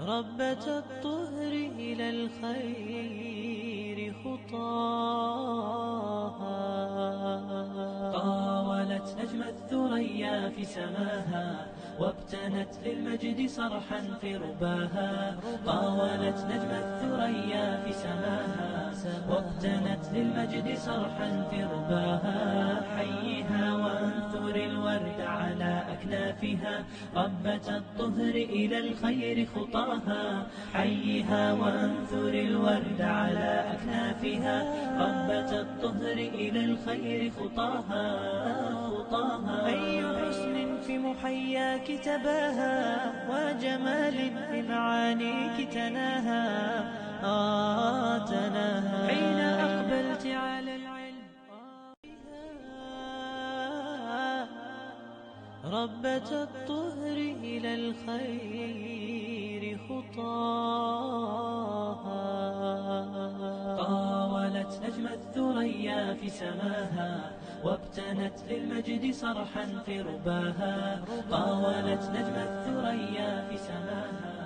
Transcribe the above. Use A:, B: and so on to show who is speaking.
A: ربة الطهر إلى الخير خطاها.
B: طاولت نجم الثريا في سماها وابتنت للمجد صرحا في رباها. طاولت نجم الثريا في سماها وابتنت للمجد صرحا في رباها. حيها وانثر الورد على أكنافها ربة الطهر إلى الخير خطاها. حيها وانثر الورد على أكنافها ربة الطهر إلى الخير خطاها.
A: أي حسن في محياك تباها وجمال بمعانيك تناها. تناها حين أقبلت على العلم. ربة الطهر إلى الخير خطاها.
B: طاولت نجم الثريا في سماها وابتنت للمجد صرحا في رباها. طاولت نجم الثريا في سماها